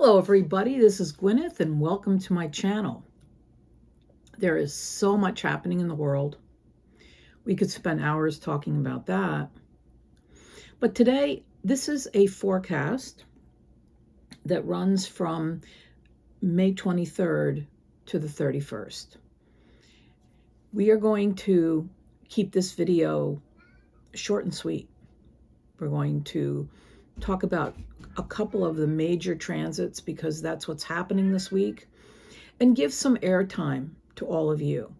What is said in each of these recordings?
Hello everybody, this is Gwyneth and welcome to my channel. There is so much happening in the world. We could spend hours talking about that. But today, this is a forecast that runs from May 23rd to the 31st. We are going to keep this video short and sweet. We're going to talk about a couple of the major transits because that's what's happening this week, and give some airtime to all of you.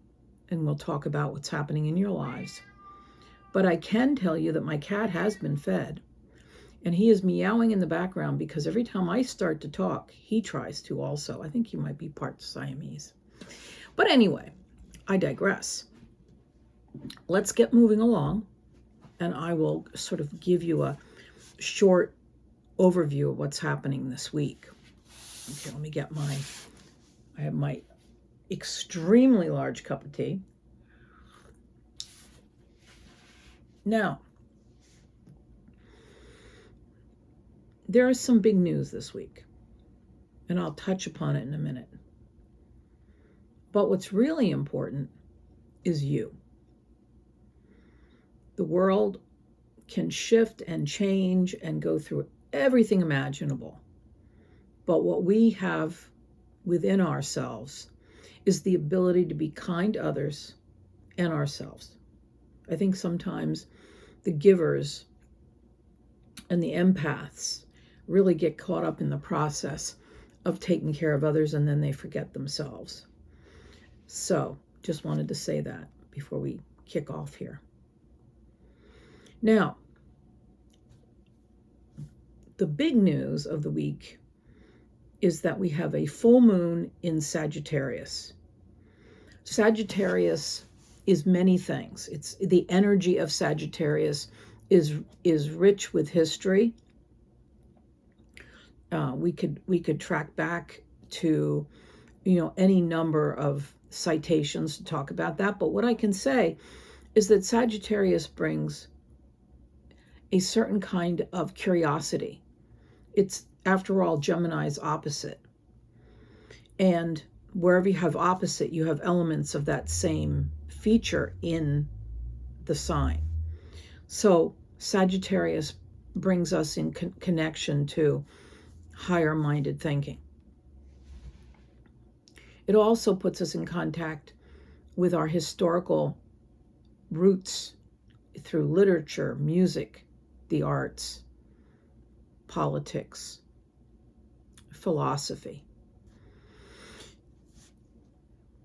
And we'll talk about what's happening in your lives. But I can tell you that my cat has been fed, and he is meowing in the background because every time I start to talk, he tries to also. I think he might be part Siamese. But anyway, I digress. Let's get moving along, and I will sort of give you a short overview of what's happening this week. Okay, let me get I have my extremely large cup of tea. Now, there is some big news this week, and I'll touch upon it in a minute. But what's really important is you. The world can shift and change and go through everything imaginable. But what we have within ourselves is the ability to be kind to others and ourselves. I think sometimes the givers and the empaths really get caught up in the process of taking care of others, and then they forget themselves. So just wanted to say that before we kick off here. Now, the big news of the week is that we have a full moon in Sagittarius. Sagittarius is many things. It's the energy of Sagittarius is rich with history. We could track back to any number of citations to talk about that. But what I can say is that Sagittarius brings a certain kind of curiosity. It's, after all, Gemini's opposite. And wherever you have opposite, you have elements of that same feature in the sign. So Sagittarius brings us in connection to higher-minded thinking. It also puts us in contact with our historical roots through literature, music, the arts, politics, philosophy.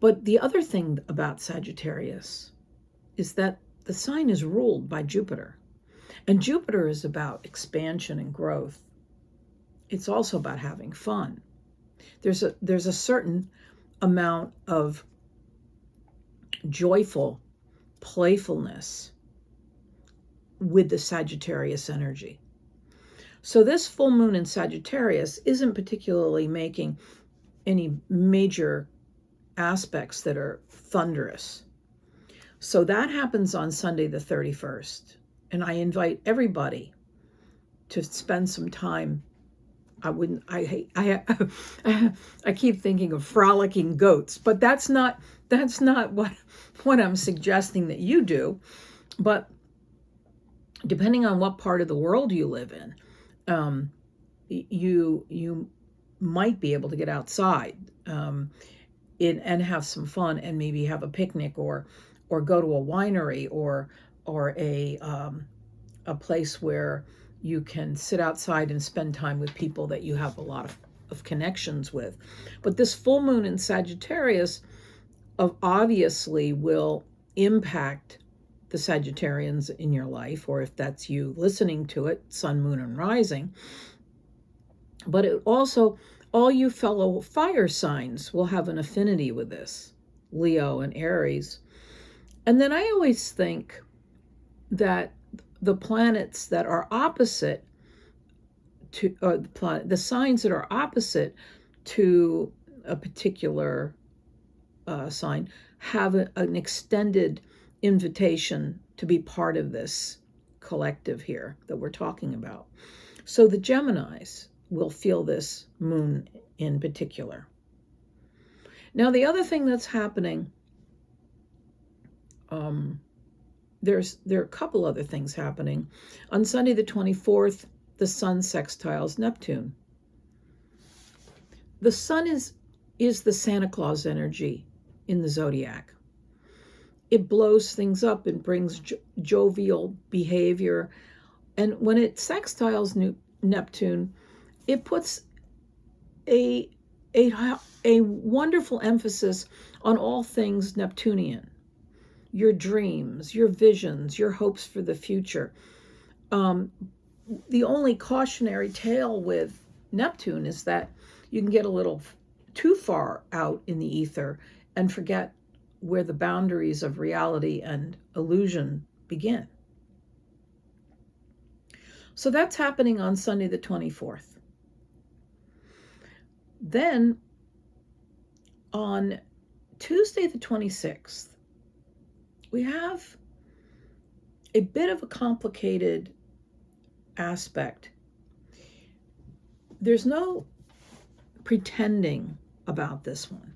But the other thing about Sagittarius is that the sign is ruled by Jupiter. And Jupiter is about expansion and growth. It's also about having fun. There's a certain amount of joyful playfulness with the Sagittarius energy. So this full moon in Sagittarius isn't particularly making any major aspects that are thunderous. So that happens on Sunday the 31st. And I invite everybody to spend some time. I keep thinking of frolicking goats, but that's not what I'm suggesting that you do. But depending on what part of the world you live in, you might be able to get outside and have some fun, and maybe have a picnic or go to a winery or a place where you can sit outside and spend time with people that you have a lot of connections with. But this full moon in Sagittarius obviously will impact the Sagittarians in your life, or if that's you listening to it, sun, moon, and rising. But it also, all you fellow fire signs will have an affinity with this, Leo and Aries. And then I always think that the planets that are opposite to, or the signs that are opposite to a particular sign have an extended invitation to be part of this collective here that we're talking about. So the Geminis will feel this moon in particular. Now, the other thing that's happening, there are a couple other things happening. On Sunday the 24th, the sun sextiles Neptune. The sun is the Santa Claus energy in the zodiac. It blows things up and brings jovial behavior. And when it sextiles Neptune, it puts a wonderful emphasis on all things Neptunian. Your dreams, your visions, your hopes for the future. The only cautionary tale with Neptune is that you can get a little too far out in the ether and forget where the boundaries of reality and illusion begin. So that's happening on Sunday the 24th. Then on Tuesday the 26th, we have a bit of a complicated aspect. There's no pretending about this one.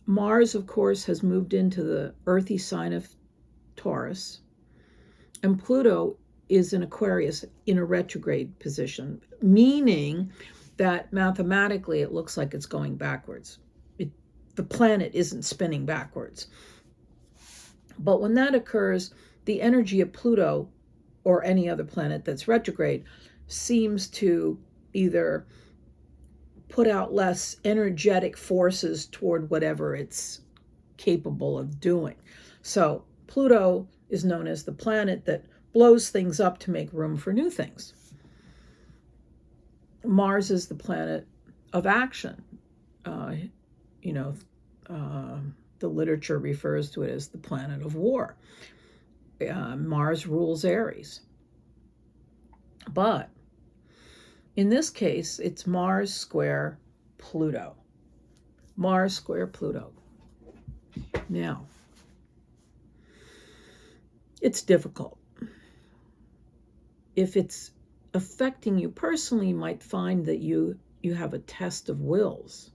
Mars, of course, has moved into the earthy sign of Taurus, and Pluto is in Aquarius in a retrograde position, meaning that mathematically it looks like it's going backwards. The planet isn't spinning backwards. But when that occurs, the energy of Pluto or any other planet that's retrograde seems to either put out less energetic forces toward whatever it's capable of doing. So Pluto is known as the planet that blows things up to make room for new things. Mars is the planet of action. The literature refers to it as the planet of war. Mars rules Aries. But in this case, it's Mars square Pluto. Mars square Pluto. Now, it's difficult. If it's affecting you personally, you might find that you have a test of wills.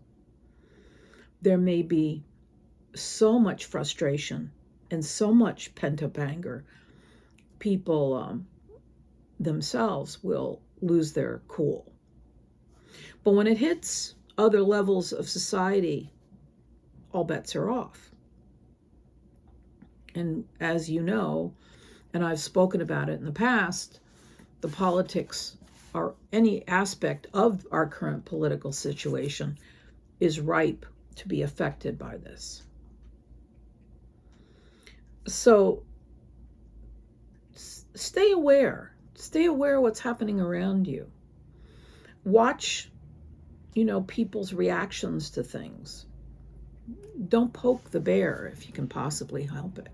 There may be so much frustration and so much pent-up anger. People themselves will lose their cool. But when it hits other levels of society, all bets are off. And as you know, and I've spoken about it in the past, the politics or any aspect of our current political situation is ripe to be affected by this. So stay aware. Stay aware of what's happening around you. Watch, people's reactions to things. Don't poke the bear if you can possibly help it.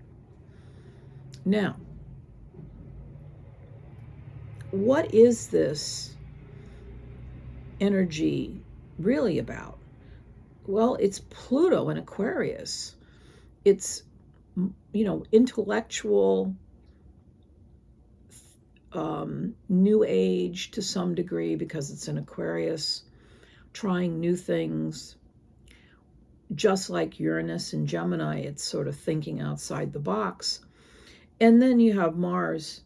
Now, what is this energy really about? Well, it's Pluto in Aquarius. It's, intellectual, new age to some degree because it's in Aquarius, trying new things. Just like Uranus and Gemini, it's sort of thinking outside the box. And then you have Mars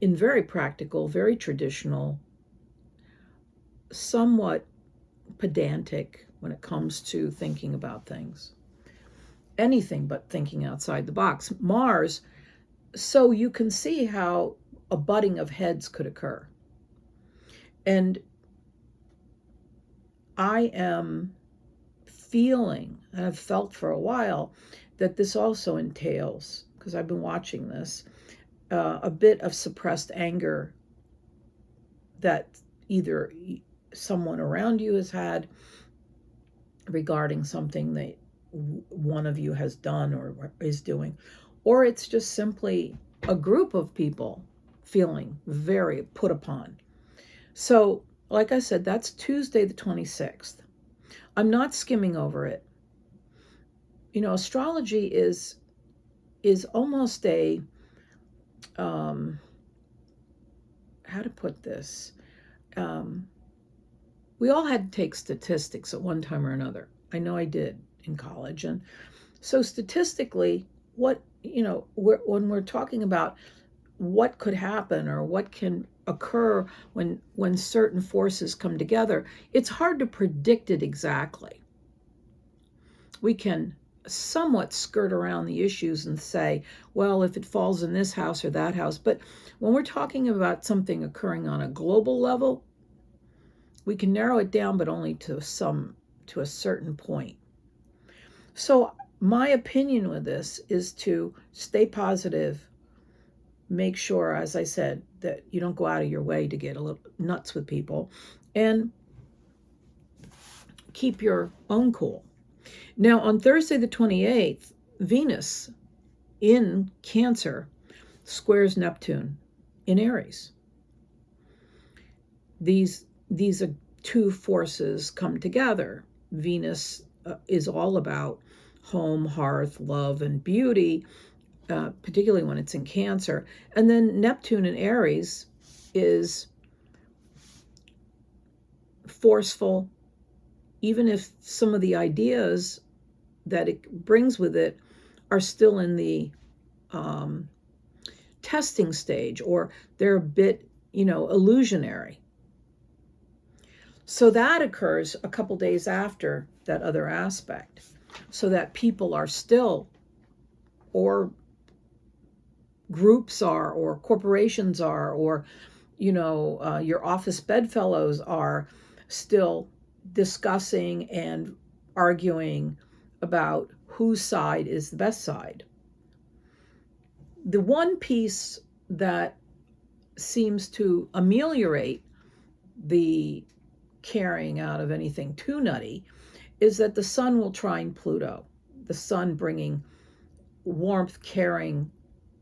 in very practical, very traditional, somewhat pedantic when it comes to thinking about things. Anything but thinking outside the box. Mars, so you can see how a butting of heads could occur. And I am feeling, and I've felt for a while, that this also entails, because I've been watching this, a bit of suppressed anger that either someone around you has had regarding something that one of you has done or is doing, or it's just simply a group of people feeling very put upon. So, like I said, that's Tuesday the 26th. I'm not skimming over it. Astrology is almost a, how to put this? we all had to take statistics at one time or another. I know I did in college. And so statistically, what, when we're talking about what could happen or what can occur when certain forces come together, it's hard to predict it exactly. We can somewhat skirt around the issues and say, well, if it falls in this house or that house. But when we're talking about something occurring on a global level, we can narrow it down, but only to a certain point. So my opinion with this is to stay positive, make sure, as I said, that you don't go out of your way to get a little nuts with people, and keep your own cool. Now, on Thursday the 28th, Venus in Cancer squares Neptune in Aries. These are two forces come together. Venus is all about home, hearth, love, and beauty, particularly when it's in Cancer. And then Neptune in Aries is forceful, even if some of the ideas that it brings with it are still in the testing stage, or they're a bit, illusionary. So that occurs a couple days after that other aspect, so that people are still, or groups are, or corporations are, or, your office bedfellows are still discussing and arguing about whose side is the best side. The one piece that seems to ameliorate the carrying out of anything too nutty is that the sun will trine Pluto, the sun bringing warmth, caring,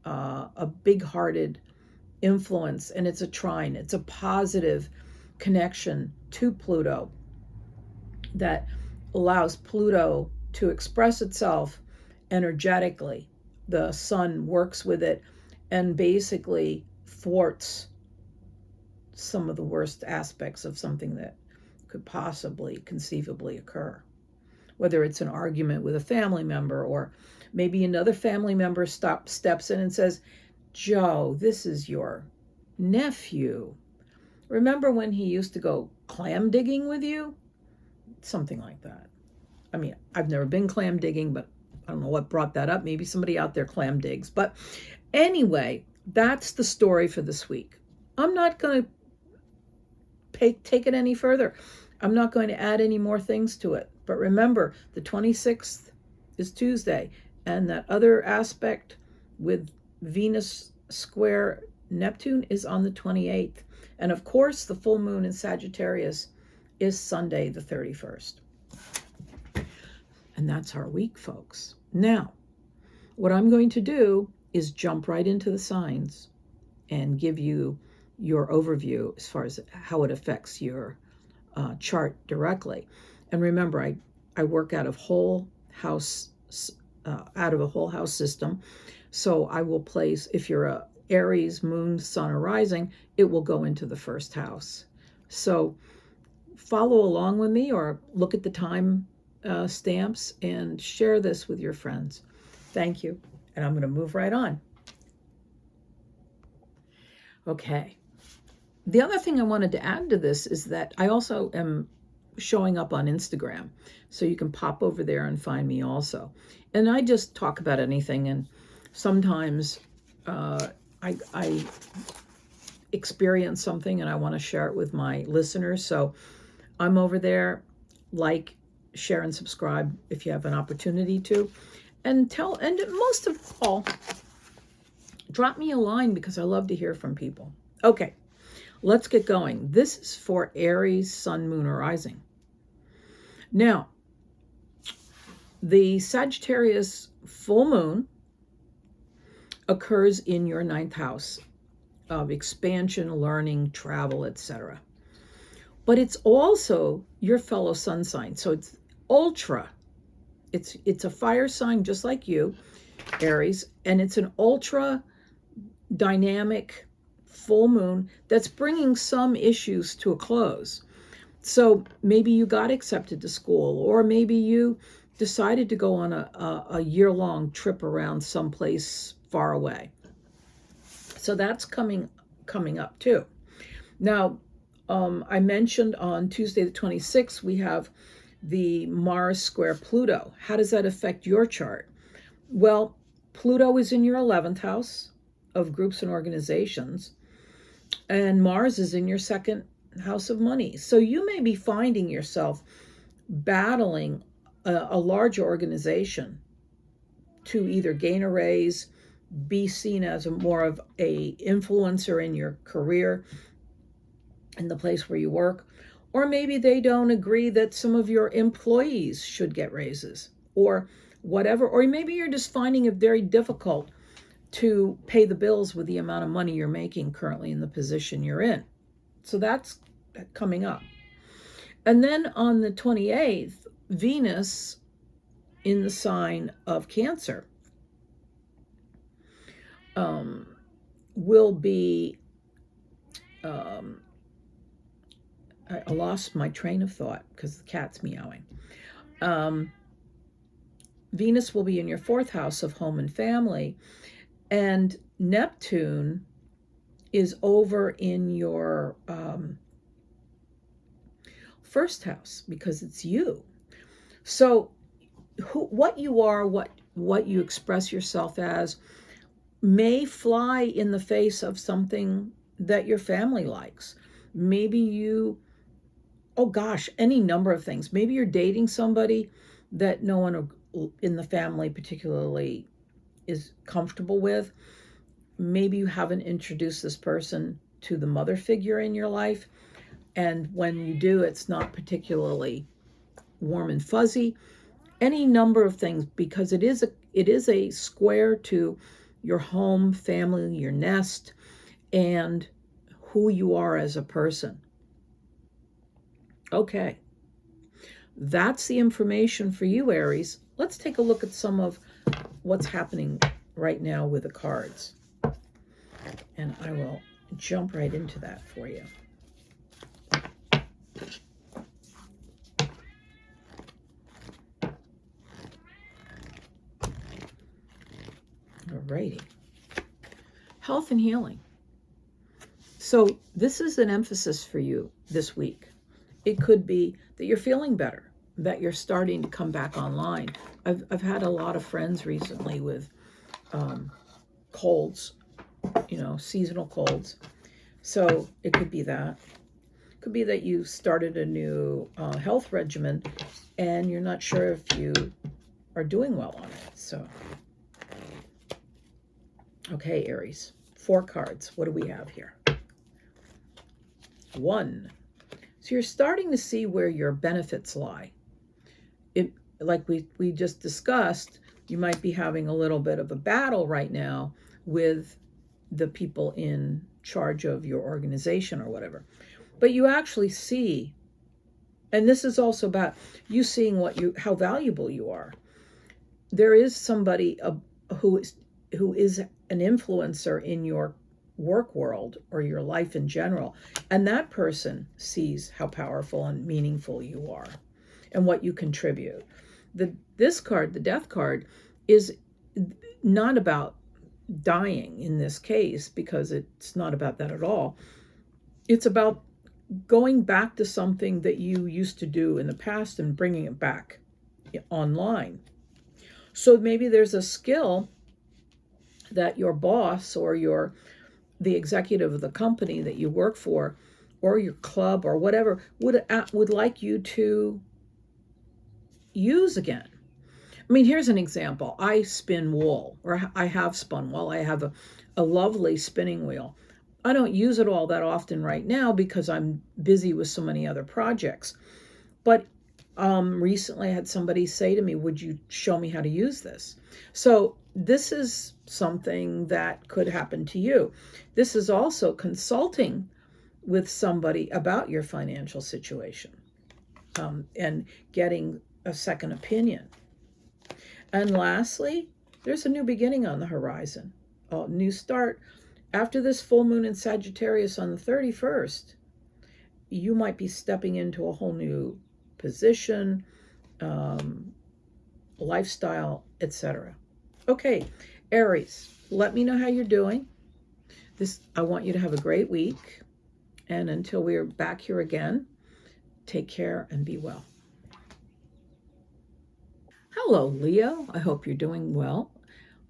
a big-hearted influence, and it's a trine. It's a positive connection to Pluto that allows Pluto to express itself energetically. The sun works with it and basically thwarts some of the worst aspects of something that could possibly conceivably occur. Whether it's an argument with a family member, or maybe another family member steps in and says, Joe, this is your nephew. Remember when he used to go clam digging with you? Something like that. I mean, I've never been clam digging, but I don't know what brought that up. Maybe somebody out there clam digs. But anyway, that's the story for this week. I'm not going to take it any further. I'm not going to add any more things to it. But remember, the 26th is Tuesday, and that other aspect with Venus square Neptune is on the 28th. And of course, the full moon in Sagittarius is Sunday, the 31st. And that's our week, folks. Now, what I'm going to do is jump right into the signs and give you your overview as far as how it affects your chart directly. And remember, I work out of a whole house system. So I will place, if you're a Aries, moon, sun, or rising, it will go into the first house. So follow along with me, or look at the time stamps and share this with your friends. Thank you. And I'm going to move right on. Okay. The other thing I wanted to add to this is that I also am showing up on Instagram. So you can pop over there and find me also. And I just talk about anything. And sometimes I experience something and I want to share it with my listeners. So I'm over there. Like, share, and subscribe if you have an opportunity to. And most of all, drop me a line, because I love to hear from people. Okay, let's get going. This is for Aries, sun, moon, or rising. Now, the Sagittarius full moon occurs in your 9th house of expansion, learning, travel, etc. But it's also your fellow sun sign. So it's ultra. It's a fire sign just like you, Aries, and it's an ultra dynamic full moon that's bringing some issues to a close. So maybe you got accepted to school, or maybe you decided to go on a year-long trip around someplace far away. So that's coming up too. Now, I mentioned on Tuesday the 26th, we have the Mars square Pluto. How does that affect your chart? Well, Pluto is in your 11th house of groups and organizations, and Mars is in your 2nd house of money. So you may be finding yourself battling a large organization to either gain a raise, be seen as more of a influencer in your career, in the place where you work, or maybe they don't agree that some of your employees should get raises or whatever, or maybe you're just finding it very difficult to pay the bills with the amount of money you're making currently in the position you're in. So that's coming up. And then on the 28th, Venus in the sign of Cancer will be, I lost my train of thought because the cat's meowing. Venus will be in your 4th house of home and family, and Neptune is over in your 1st house because it's you. So what you are, what you express yourself as may fly in the face of something that your family likes. Maybe you, oh gosh, any number of things. Maybe you're dating somebody that no one in the family particularly is comfortable with. Maybe you haven't introduced this person to the mother figure in your life, and when you do, it's not particularly warm and fuzzy. Any number of things, because it is a square to your home, family, your nest, and who you are as a person. Okay, that's the information for you, Aries. Let's take a look at some of what's happening right now with the cards. And I will jump right into that for you. Alrighty. Health and healing. So this is an emphasis for you this week. It could be that you're feeling better, that you're starting to come back online. I've had a lot of friends recently with colds, seasonal colds. So it could be that. It could be that you started a new health regimen and you're not sure if you are doing well on it. So, okay, Aries, 4 cards. What do we have here? 1. So you're starting to see where your benefits lie. Like we just discussed, you might be having a little bit of a battle right now with the people in charge of your organization or whatever. But you actually see, and this is also about you seeing how valuable you are. There is somebody who is an influencer in your work world or your life in general, and that person sees how powerful and meaningful you are and what you contribute. This card, the Death card, is not about dying in this case, because it's not about that at all. It's about going back to something that you used to do in the past and bringing it back online. So maybe there's a skill that your boss or the executive of the company that you work for, or your club or whatever, would like you to use again. I mean, here's an example. I spin wool, or I have spun wool. I have a lovely spinning wheel. I don't use it all that often right now because I'm busy with so many other projects. But recently I had somebody say to me, would you show me how to use this? So this is something that could happen to you. This is also consulting with somebody about your financial situation, and getting a second opinion. And lastly, there's a new beginning on the horizon, a new start, After this full moon in Sagittarius on the 31st, you might be stepping into a whole new position, lifestyle, etc. Okay, Aries, let me know how you're doing. I want you to have a great week. And until we're back here again, take care and be well. Hello, Leo. I hope you're doing well.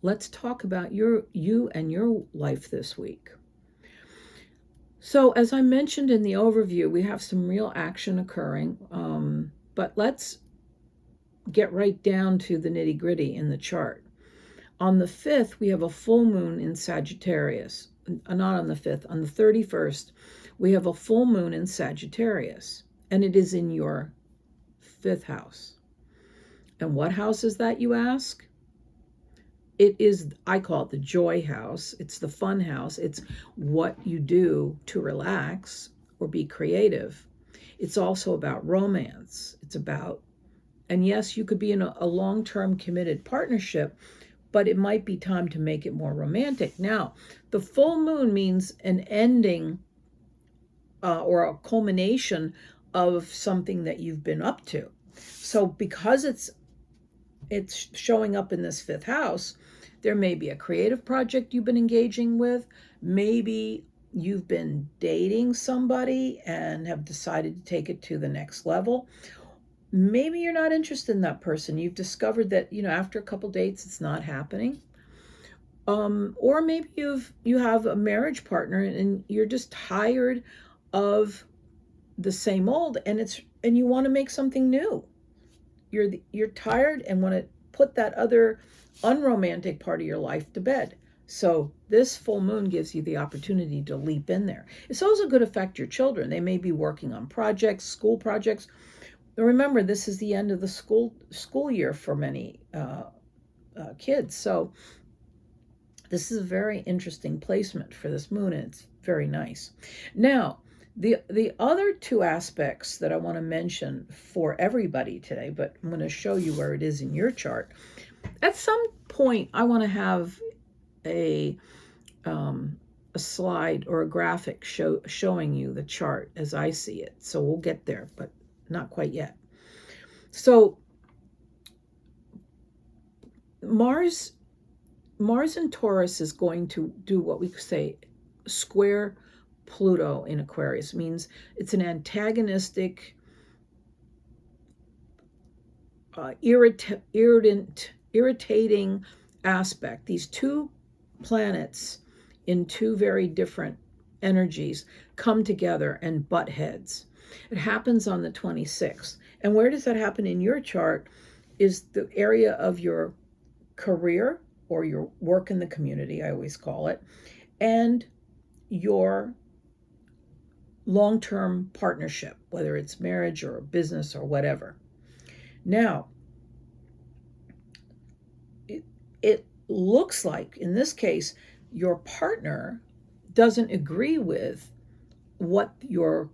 Let's talk about you and your life this week. So as I mentioned in the overview, we have some real action occurring, but let's get right down to the nitty-gritty in the chart. On the 5th, we have a full moon in Sagittarius. Not on the 5th, on the 31st, we have a full moon in Sagittarius, and it is in your 5th house. And what house is that, you ask? It is, I call it the joy house. It's the fun house. It's what you do to relax or be creative. It's also about romance. It's about, and yes, you could be in a long-term committed partnership, but it might be time to make it more romantic. Now, the full moon means an ending or a culmination of something that you've been up to. So because it's showing up in this 5th house, there may be a creative project you've been engaging with. Maybe you've been dating somebody and have decided to take it to the next level. Maybe you're not interested in that person. You've discovered that, after a couple dates, it's not happening. Or maybe you have a marriage partner and you're just tired of the same old, and you want to make something new. You're tired and want to put that other unromantic part of your life to bed. So this full moon gives you the opportunity to leap in there. It's also going to affect your children. They may be working on projects, school projects. Remember, this is the end of the school year for many kids. So this is a very interesting placement for this moon, and it's very nice. Now, the other two aspects that I want to mention for everybody today, but I'm going to show you where it is in your chart. At some point, I want to have a slide or a graphic showing you the chart as I see it. So we'll get there, but not quite yet. So Mars in Taurus is going to do what we say square Pluto in Aquarius. Means it's an antagonistic, irritating aspect. These two planets in two very different energies come together and butt heads. It happens on the 26th. And where does that happen in your chart is the area of your career or your work in the community, I always call it, and your long-term partnership, whether it's marriage or a business or whatever. Now, it looks like, in this case, your partner doesn't agree with what your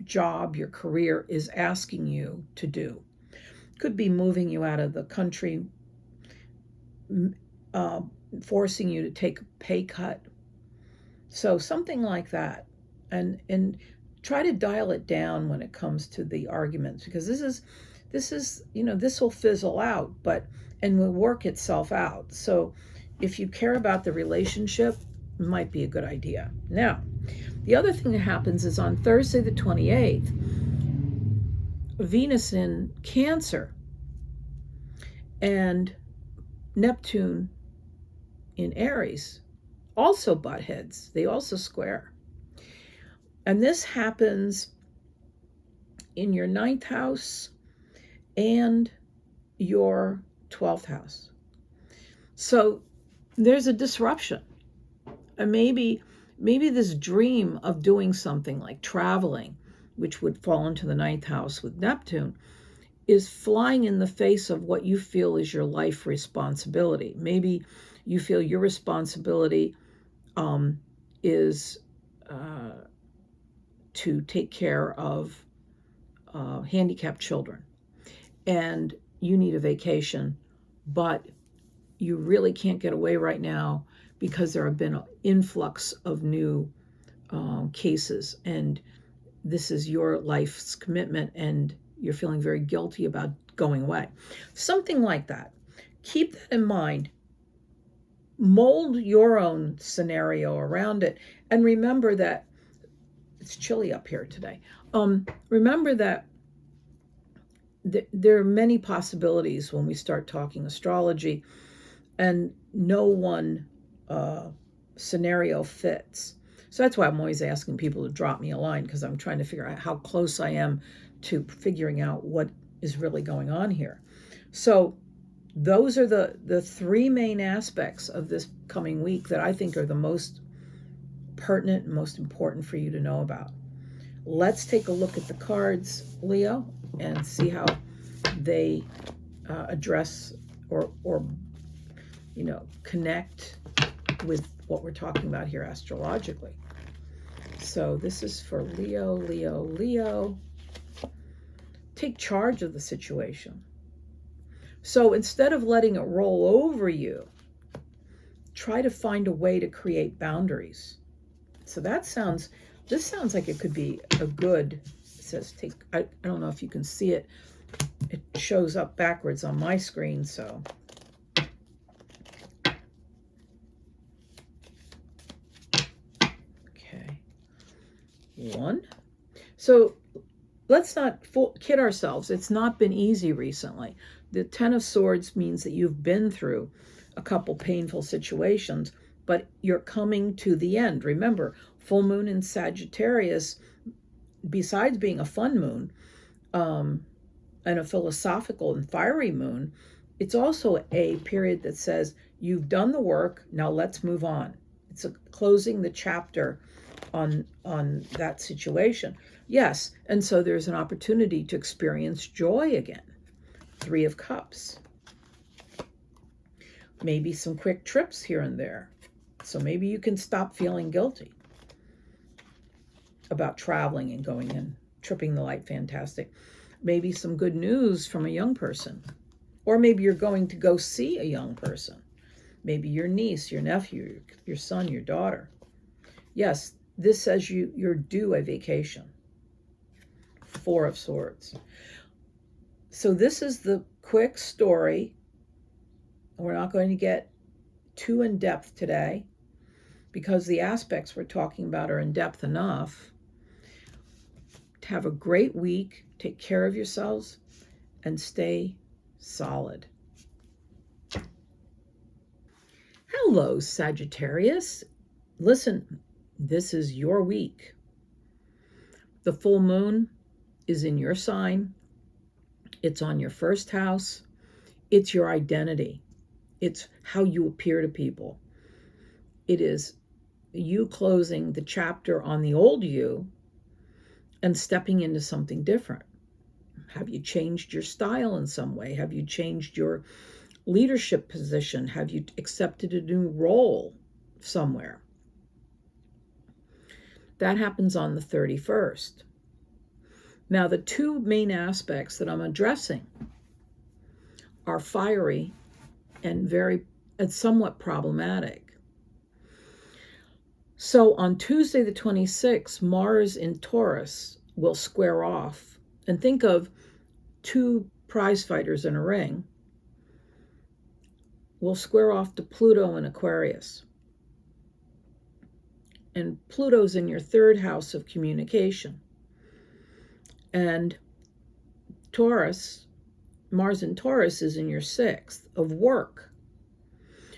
job, your career is asking you to do. Could be moving you out of the country, forcing you to take a pay cut. So something like that. And try to dial it down when it comes to the arguments, because this is this will fizzle out, and will work itself out. So if you care about the relationship, it might be a good idea. Now, the other thing that happens is on Thursday the 28th, Venus in Cancer and Neptune in Aries also butt heads. They also square. And this happens in your 9th house and your 12th house. So there's a disruption. And maybe this dream of doing something like traveling, which would fall into the 9th house with Neptune, is flying in the face of what you feel is your life responsibility. Maybe you feel your responsibility is to take care of handicapped children, and you need a vacation, but you really can't get away right now because there have been an influx of new cases, and this is your life's commitment, and you're feeling very guilty about going away. Something like that. Keep that in mind. Mold your own scenario around it, and remember that it's chilly up here today. Remember that there are many possibilities when we start talking astrology, and no one scenario fits. So that's why I'm always asking people to drop me a line, because I'm trying to figure out how close I am to figuring out what is really going on here. So those are the three main aspects of this coming week that I think are the most pertinent and most important for you to know about. Let's take a look at the cards, Leo, and see how they address or connect with what we're talking about here astrologically. So this is for Leo, Leo, Leo. Take charge of the situation. So instead of letting it roll over you, try to find a way to create boundaries. So this sounds like it could be a good, it says take, I don't know if you can see it. It shows up backwards on my screen, so. Okay. 1. So let's not kid ourselves. It's not been easy recently. The 10 of Swords means that you've been through a couple painful situations, but you're coming to the end. Remember, full moon in Sagittarius, besides being a fun moon and a philosophical and fiery moon, it's also a period that says you've done the work, now let's move on. It's closing the chapter on that situation. Yes, and so there's an opportunity to experience joy again. 3 of Cups. Maybe some quick trips here and there. So maybe you can stop feeling guilty about traveling and going and tripping the light fantastic. Maybe some good news from a young person. Or maybe you're going to go see a young person. Maybe your niece, your nephew, your son, your daughter. Yes, this says you're due a vacation. 4 of Swords. So this is the quick story. We're not going to get too in depth today because the aspects we're talking about are in depth enough. Have a great week. Take care of yourselves and stay solid. Hello, Sagittarius. Listen, this is your week. The full moon is in your sign. It's on your first house. It's your identity. It's how you appear to people. It is you closing the chapter on the old you and stepping into something different. Have you changed your style in some way? Have you changed your leadership position? Have you accepted a new role somewhere? That happens on the 31st. Now, the 2 main aspects that I'm addressing are fiery and somewhat problematic. So on Tuesday the 26th, Mars in Taurus will square off. And think of 2 prize fighters in a ring. Will square off to Pluto in Aquarius. And Pluto's in your 3rd house of communication. And Taurus, Mars in Taurus is in your 6th of work.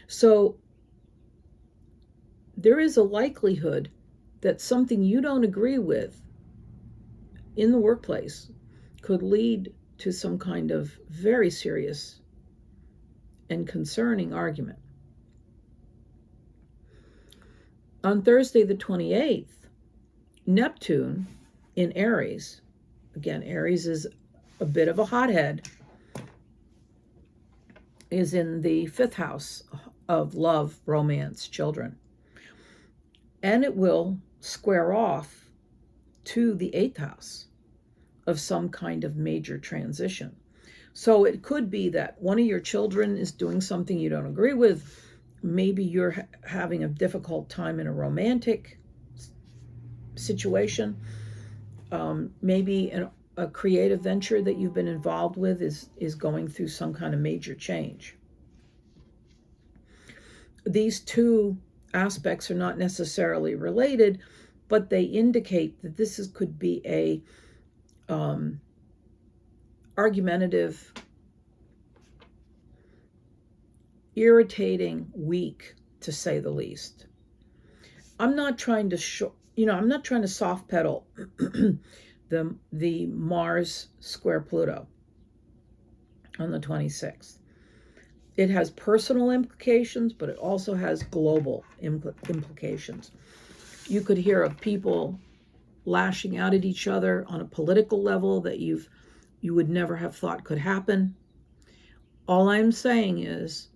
So there is a likelihood that something you don't agree with in the workplace could lead to some kind of very serious and concerning argument. On Thursday the 28th, Neptune in Aries, again, Aries is a bit of a hothead, is in the 5th house of love, romance, children. And it will square off to the 8th house of some kind of major transition. So it could be that one of your children is doing something you don't agree with, maybe you're having a difficult time in a romantic situation. Maybe a creative venture that you've been involved with is going through some kind of major change. These two aspects are not necessarily related, but they indicate that this could be a argumentative, irritating week, to say the least. I'm not trying to I'm not trying to soft pedal the Mars square Pluto on the 26th. It has personal implications, but it also has global implications. You could hear of people lashing out at each other on a political level that you would never have thought could happen. All I'm saying is,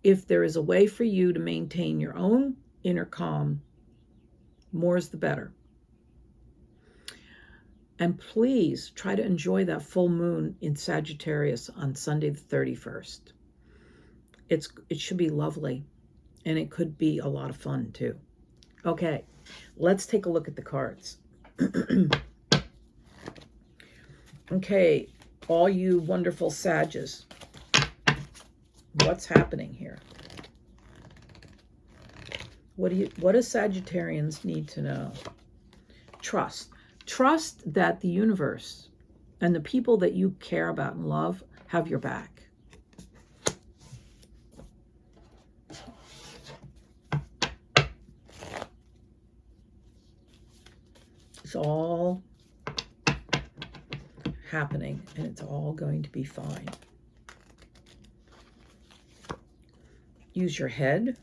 if there is a way for you to maintain your own inner calm, more is the better. And please try to enjoy that full moon in Sagittarius on Sunday the 31st. It should be lovely, and it could be a lot of fun too. Okay, let's take a look at the cards. Okay, all you wonderful Sages, what's happening here? What do Sagittarians need to know? Trust. Trust that the universe and the people that you care about and love have your back. It's all happening, and it's all going to be fine. Use your head.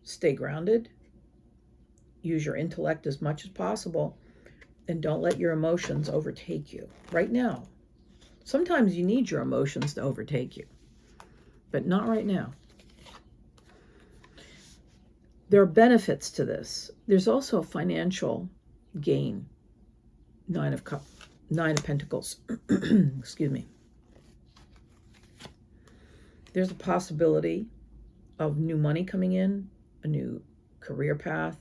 Stay grounded. Use your intellect as much as possible, and don't let your emotions overtake you right now. Sometimes you need your emotions to overtake you, but not right now. There are benefits to this. There's also a financial gain. Nine of Pentacles. Excuse me. There's a possibility of new money coming in, a new career path,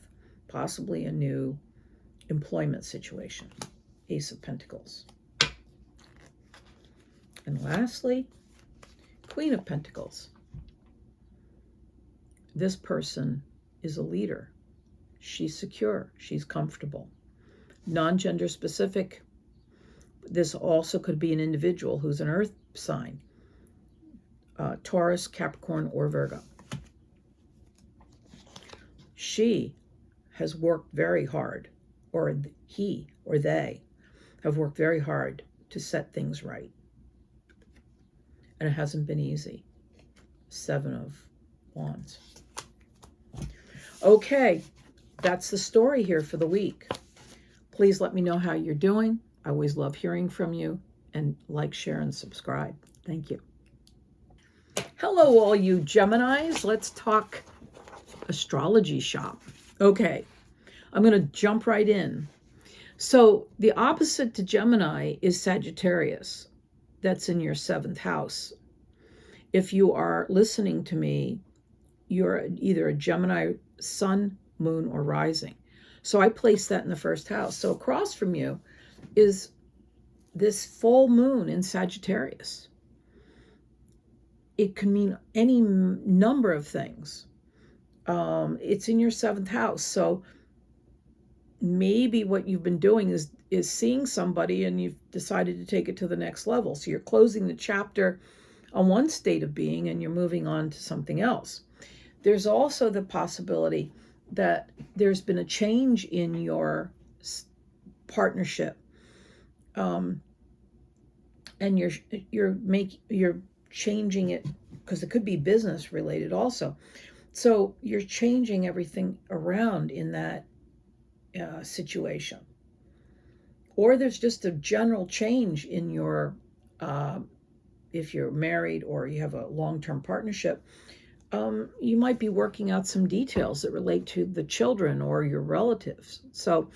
possibly a new employment situation. Ace of Pentacles. And lastly, Queen of Pentacles. This person is a leader. She's secure. She's comfortable. Non-gender specific. This also could be an individual who's an earth sign. Taurus, Capricorn, or Virgo. She has worked very hard, or he or they have worked very hard to set things right. And it hasn't been easy. 7 of Wands. Okay, that's the story here for the week. Please let me know how you're doing. I always love hearing from you. And like, share, and subscribe. Thank you. Hello, all you Geminis. Let's talk astrology shop. Okay, I'm going to jump right in. So the opposite to Gemini is Sagittarius. That's in your 7th house. If you are listening to me, you're either a Gemini sun, moon, or rising. So I place that in the 1st house. So across from you is this full moon in Sagittarius. It can mean any number of things. It's in your 7th house. So maybe what you've been doing is seeing somebody and you've decided to take it to the next level. So you're closing the chapter on one state of being and you're moving on to something else. There's also the possibility that there's been a change in your partnership, and you're changing it, because it could be business related also. So you're changing everything around in that situation. Or there's just a general change in your, if you're married or you have a long-term partnership, you might be working out some details that relate to the children or your relatives. So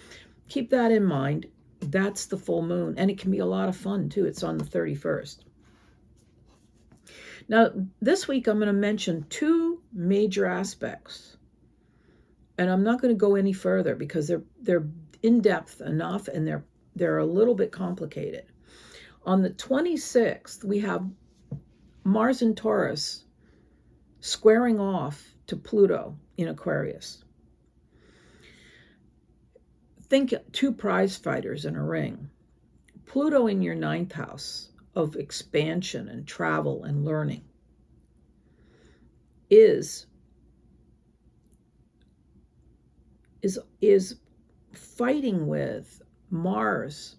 keep that in mind. That's the full moon. And it can be a lot of fun too. It's on the 31st. Now, this week I'm going to mention two major aspects. And I'm not going to go any further because they're in-depth enough and they're a little bit complicated. On the 26th, we have Mars in Taurus squaring off to Pluto in Aquarius. Think two prize fighters in a ring. Pluto in your 9th house of expansion and travel and learning is fighting with Mars,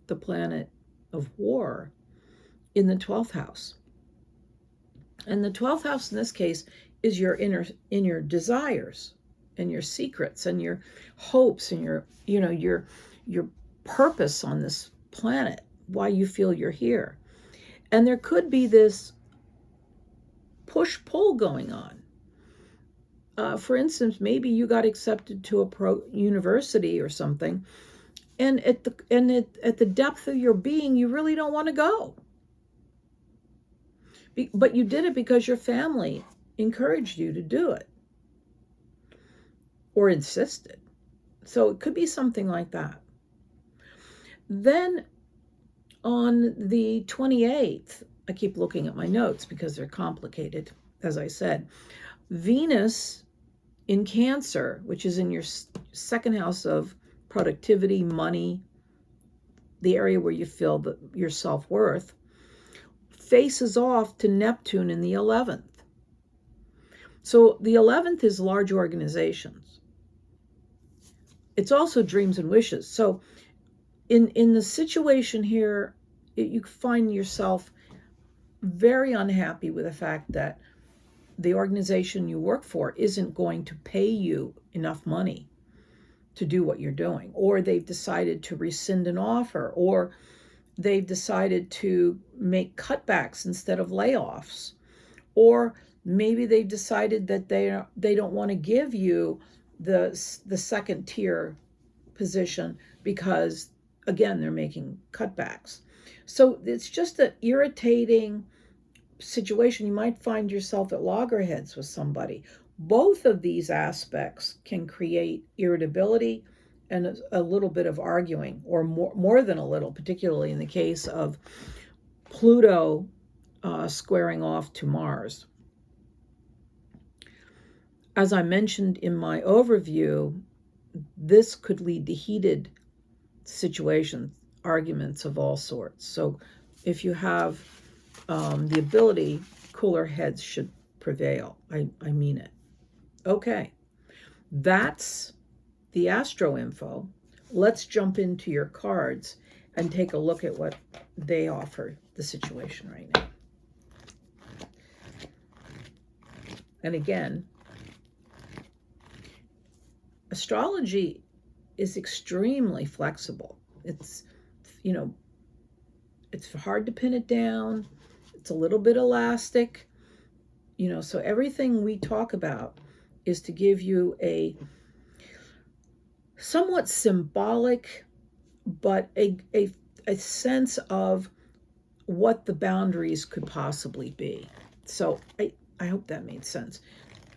the planet of war, in the 12th house. And the 12th house in this case is your inner desires and your secrets and your hopes and your purpose on this planet, why you feel you're here. And there could be this push-pull going on. For instance, maybe you got accepted to a university or something, and at the depth of your being, you really don't want to go. But you did it because your family encouraged you to do it or insisted. So it could be something like that. Then on the 28th, I keep looking at my notes because they're complicated, as I said, Venus in Cancer, which is in your 2nd house of productivity, money, the area where you feel your self-worth, faces off to Neptune in the 11th. So the 11th is large organizations. It's also dreams and wishes. So in the situation here, you find yourself very unhappy with the fact that the organization you work for isn't going to pay you enough money to do what you're doing, or they've decided to rescind an offer, or they've decided to make cutbacks instead of layoffs, or maybe they've decided that they don't want to give you the 2nd tier position because, again, they're making cutbacks. So it's just an irritating situation. You might find yourself at loggerheads with somebody. Both of these aspects can create irritability and a little bit of arguing, or more than a little, particularly in the case of Pluto squaring off to Mars. As I mentioned in my overview, this could lead to heated situations, arguments of all sorts. So if you have the ability, cooler heads should prevail. I mean it. Okay, that's the Astro info. Let's jump into your cards and take a look at what they offer the situation right now. And again, astrology is extremely flexible. It's, it's hard to pin it down. It's a little bit elastic, so everything we talk about is to give you a somewhat symbolic, but a sense of what the boundaries could possibly be. So I hope that made sense.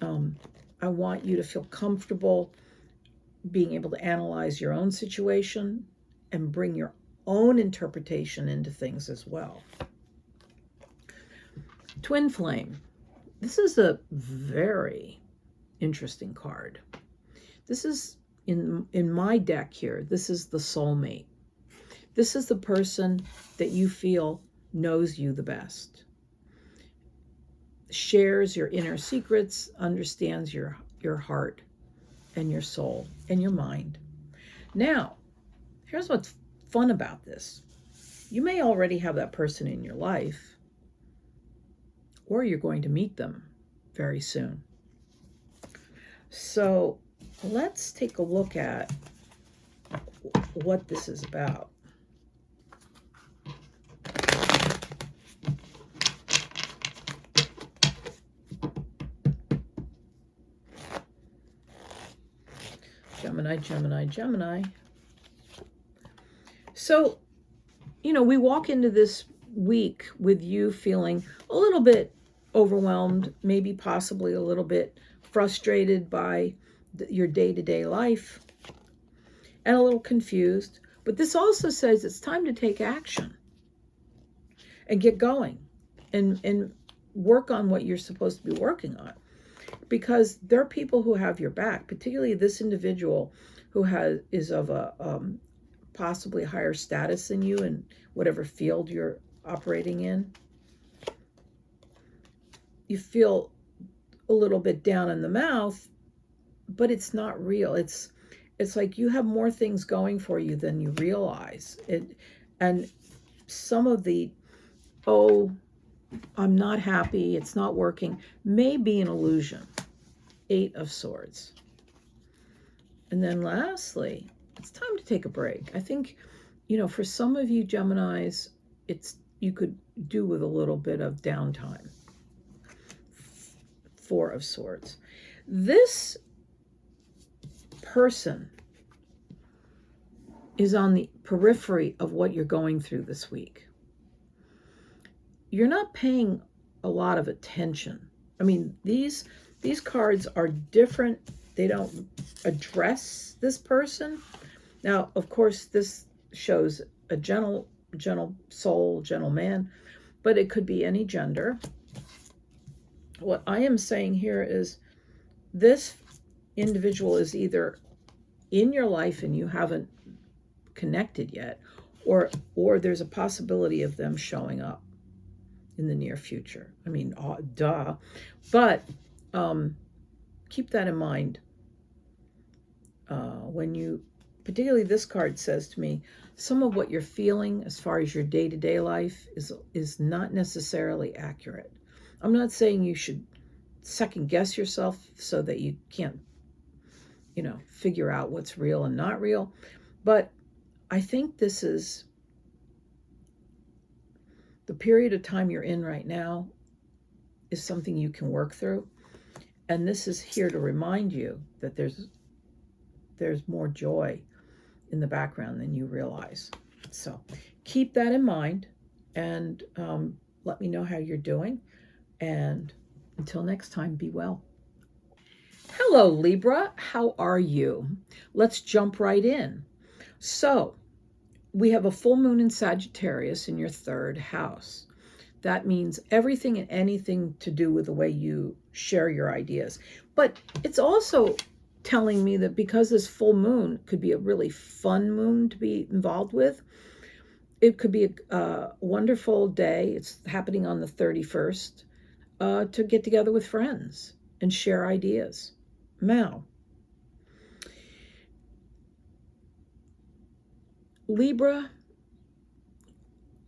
I want you to feel comfortable being able to analyze your own situation and bring your own interpretation into things as well. Twin Flame. This is a very interesting card. This is, in my deck here, this is the soulmate. This is the person that you feel knows you the best, shares your inner secrets, understands your heart and your soul and your mind. Now, here's what's fun about this. You may already have that person in your life, or you're going to meet them very soon. So let's take a look at what this is about. Gemini, Gemini, Gemini. So, we walk into this week with you feeling a little bit overwhelmed, maybe possibly a little bit frustrated by your day-to-day life, and a little confused. But this also says it's time to take action and get going and work on what you're supposed to be working on. Because there are people who have your back, particularly this individual who is of a possibly higher status than you in whatever field you're operating in. You feel a little bit down in the mouth, but it's not real. It's like you have more things going for you than you realize. And some of the, oh, I'm not happy, it's not working, may be an illusion. 8 of Swords. And then lastly, it's time to take a break. I think, for some of you Geminis, you could do with a little bit of downtime. 4 of Swords. This person is on the periphery of what you're going through this week. You're not paying a lot of attention. I mean, these cards are different. They don't address this person. Now, of course, this shows a gentle soul, gentle man, but it could be any gender. What I am saying here is this individual is either in your life and you haven't connected yet, or there's a possibility of them showing up in the near future. I mean, duh. But keep that in mind when particularly this card says to me, some of what you're feeling as far as your day-to-day life is not necessarily accurate. I'm not saying you should second guess yourself so that you can't, figure out what's real and not real. But I think this is the period of time you're in right now is something you can work through. And this is here to remind you that there's more joy in the background than you realize. So keep that in mind, and let me know how you're doing. And until next time, be well. Hello, Libra. How are you? Let's jump right in. So we have a full moon in Sagittarius in your 3rd house. That means everything and anything to do with the way you share your ideas. But it's also telling me that because this full moon could be a really fun moon to be involved with, it could be a wonderful day. It's happening on the 31st to get together with friends and share ideas. Now, Libra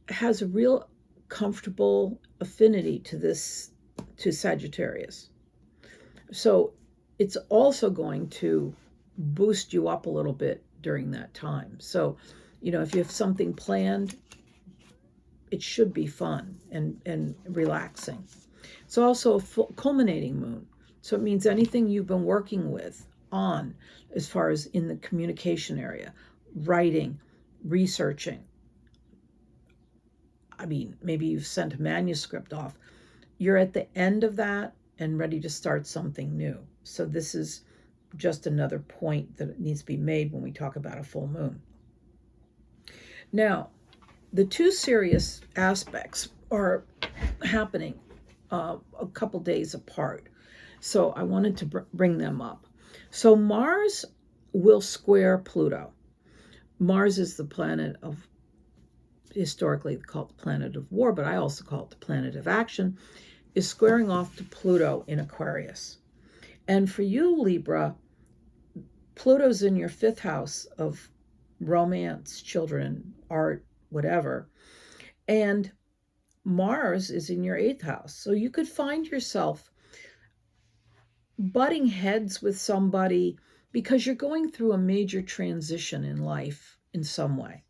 has a real comfortable affinity to Sagittarius. So it's also going to boost you up a little bit during that time. So, if you have something planned, it should be fun and relaxing. It's also a full culminating moon. So it means anything you've been working on as far as in the communication area, writing, researching. I mean, maybe you've sent a manuscript off. You're at the end of that and ready to start something new. So this is just another point that needs to be made when we talk about a full moon. Now, the 2 serious aspects are happening a couple days apart. So I wanted to bring them up. So Mars will square Pluto. Mars is the planet of, historically called the planet of war, but I also call it the planet of action, is squaring off to Pluto in Aquarius. And for you, Libra, Pluto's in your 5th house of romance, children, art, whatever. And Mars is in your 8th house. So you could find yourself butting heads with somebody because you're going through a major transition in life in some way.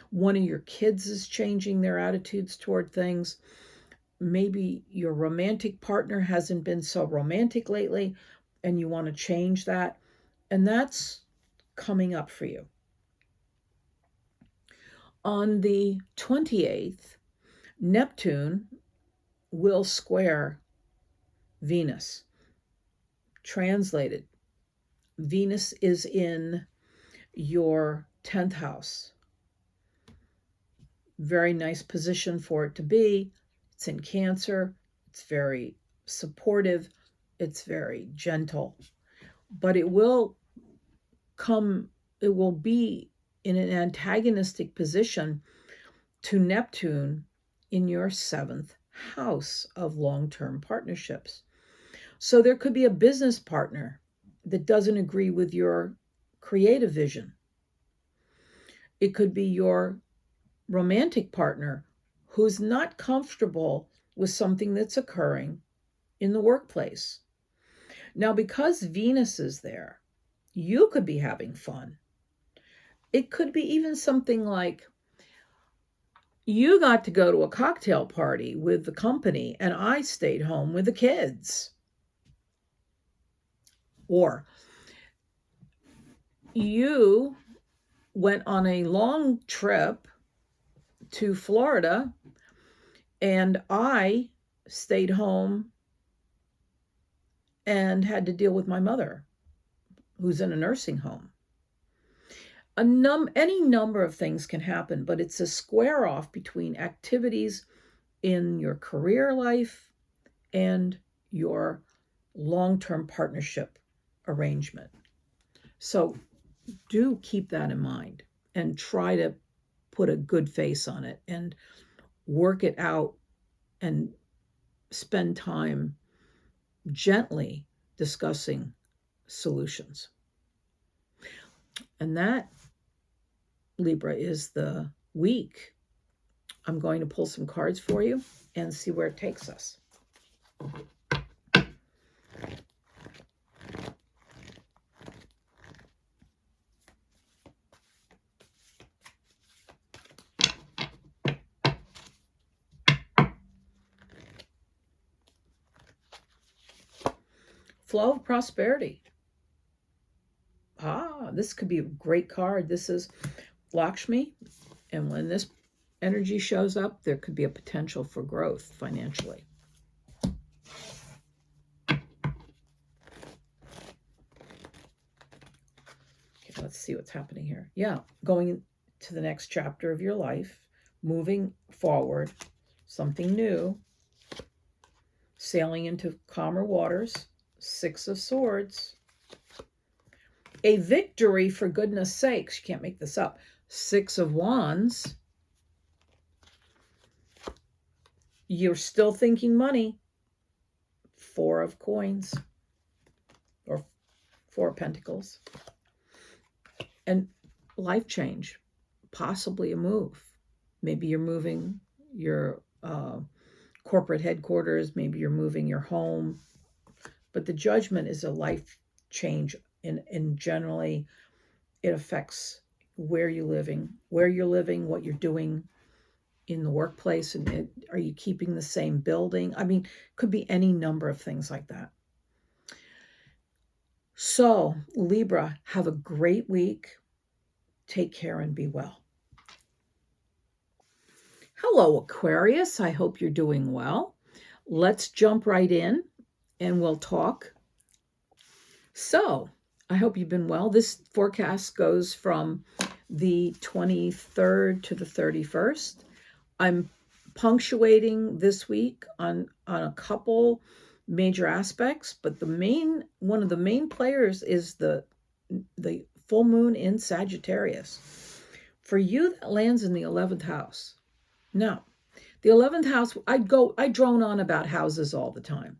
One of your kids is changing their attitudes toward things. Maybe your romantic partner hasn't been so romantic lately and you want to change that. And that's coming up for you. On the 28th, Neptune will square Venus. Translated, Venus is in your 10th house. Very nice position for it to be. It's in Cancer. It's very supportive. It's very gentle. But it will be in an antagonistic position to Neptune in your 7th house of long-term partnerships. So there could be a business partner that doesn't agree with your creative vision. It could be your romantic partner who's not comfortable with something that's occurring in the workplace. Now, because Venus is there, you could be having fun. It could be even something like you got to go to a cocktail party with the company and I stayed home with the kids. Or you went on a long trip to Florida and I stayed home and had to deal with my mother, who's in a nursing home. Any number of things can happen, but it's a square off between activities in your career life and your long-term partnership arrangement. So do keep that in mind and try to put a good face on it and work it out and spend time gently discussing solutions. And that, Libra, is the week. I'm going to pull some cards for you and see where it takes us. Flow of prosperity. This could be a great card. This is Lakshmi, and when this energy shows up, there could be a potential for growth financially. Okay, let's see what's happening here. Yeah, going to the next chapter of your life, moving forward, something new, sailing into calmer waters. 6 of Swords. A victory, for goodness sakes. You can't make this up. 6 of Wands. You're still thinking money. 4 of Coins. Or 4 of Pentacles. And life change. Possibly a move. Maybe you're moving your corporate headquarters. Maybe you're moving your home. But the Judgment is a life change, and generally it affects where you're living, what you're doing in the workplace, and are you keeping the same building? I mean, could be any number of things like that. So, Libra, have a great week. Take care and be well. Hello, Aquarius. I hope you're doing well. Let's jump right in and we'll talk. So, I hope you've been well. This forecast goes from the 23rd to the 31st. I'm punctuating this week on a couple major aspects, but one of the main players is the full moon in Sagittarius. For you, that lands in the 11th house. Now, the 11th house, I drone on about houses all the time,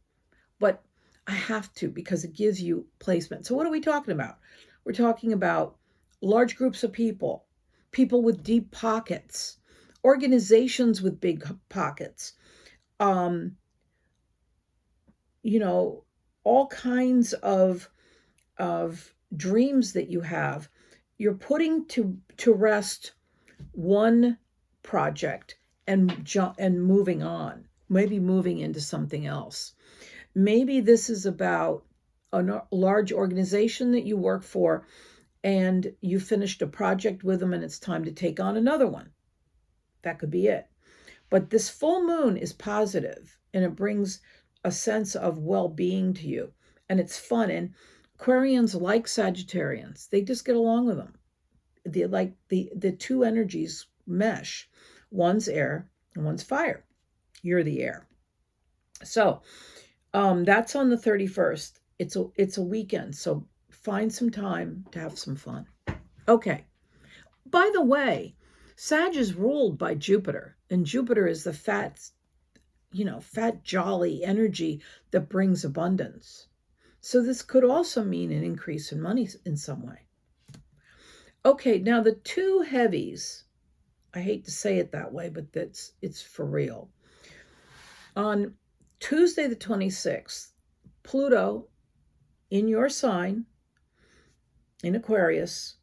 but I have to because it gives you placement. So what are we talking about? We're talking about large groups of people with deep pockets, organizations with big pockets, all kinds of dreams that you have. You're putting to rest one project and moving on, maybe moving into something else. Maybe this is about a large organization that you work for and you finished a project with them and it's time to take on another one. That could be it. But this full moon is positive and it brings a sense of well-being to you. And it's fun. And Aquarians like Sagittarians. They just get along with them. The two energies mesh. One's air and one's fire. You're the air. So that's on the 31st. It's a weekend. So find some time to have some fun. Okay. By the way, Sag is ruled by Jupiter, and Jupiter is the fat, jolly energy that brings abundance. So this could also mean an increase in money in some way. Okay, now the two heavies, I hate to say it that way, but it's for real. On Tuesday the 26th, Pluto in your sign, in Aquarius,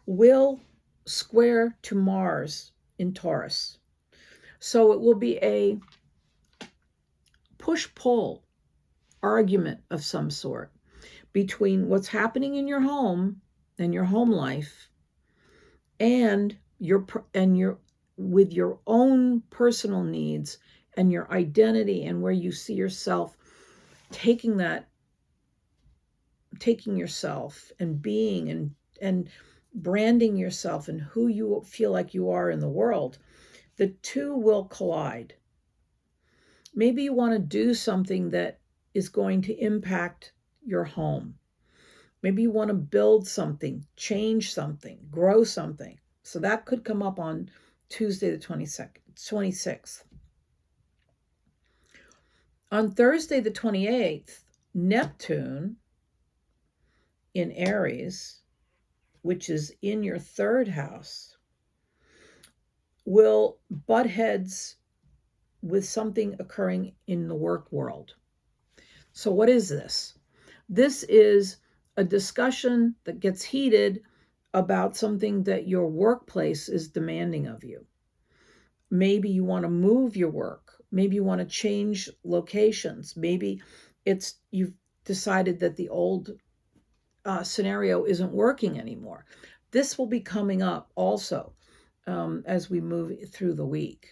will square to Mars in Taurus. So it will be a push-pull argument of some sort between what's happening in your home and your home life and your with your own personal needs and your identity, and where you see yourself taking yourself and being and branding yourself and who you feel like you are in the world. The two will collide. Maybe you want to do something that is going to impact your home. Maybe you want to build something, change something, grow something. So that could come up on Tuesday the 26th. On Thursday the 28th, Neptune in Aries, which is in your third house, will butt heads with something occurring in the work world. So what is this? This is a discussion that gets heated about something that your workplace is demanding of you. Maybe you want to move your work. Maybe you want to change locations. Maybe you've decided that the old scenario isn't working anymore. This will be coming up also as we move through the week.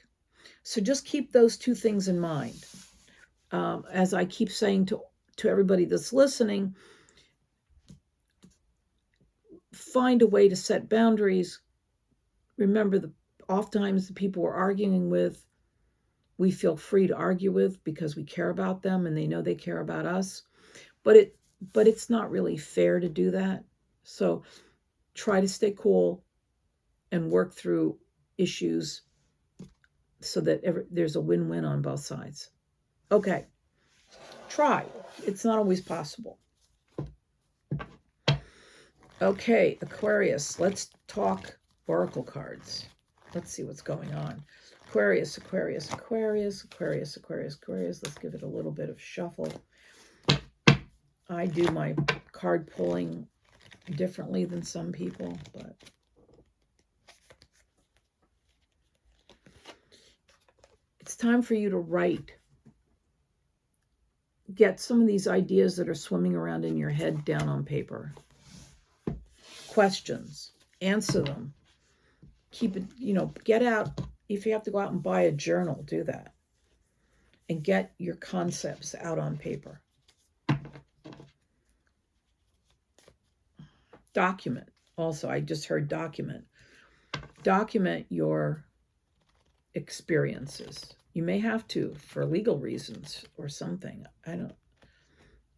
So just keep those two things in mind. As I keep saying to everybody that's listening, find a way to set boundaries. Remember, oftentimes the people we're arguing with, we feel free to argue with because we care about them and they know they care about us. But it's not really fair to do that. So try to stay cool and work through issues so that there's a win-win on both sides. Okay, try. It's not always possible. Okay, Aquarius, let's talk oracle cards. Let's see what's going on. Aquarius. Let's give it a little bit of shuffle. I do my card pulling differently than some people, but it's time for you to write. Get some of these ideas that are swimming around in your head down on paper. Questions, answer them. Keep it, get out. If you have to go out and buy a journal, do that. And get your concepts out on paper. Document. Also, I just heard document. Document your experiences. You may have to for legal reasons or something. I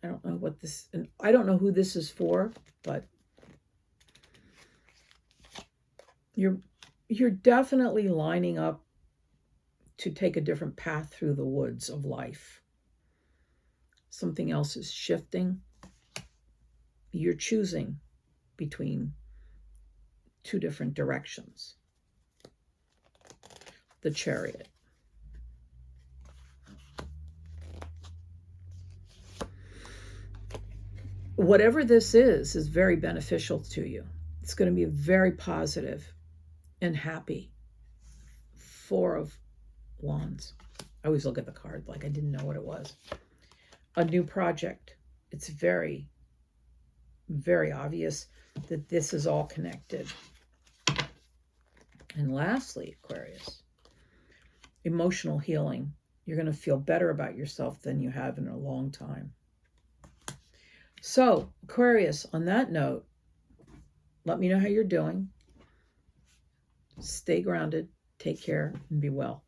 don't know what this, and I don't know who this is for, but you're definitely lining up to take a different path through the woods of life. Something else is shifting. You're choosing between two different directions. The Chariot. Whatever this is very beneficial to you. It's going to be very positive and happy. 4 of Wands. I always look at the card like I didn't know what it was. A new project. It's very, very obvious that this is all connected. And lastly, Aquarius, emotional healing You're going to feel better about yourself than you have in a long time. So, Aquarius, on that note, let me know how you're doing. Stay grounded, take care, and be well.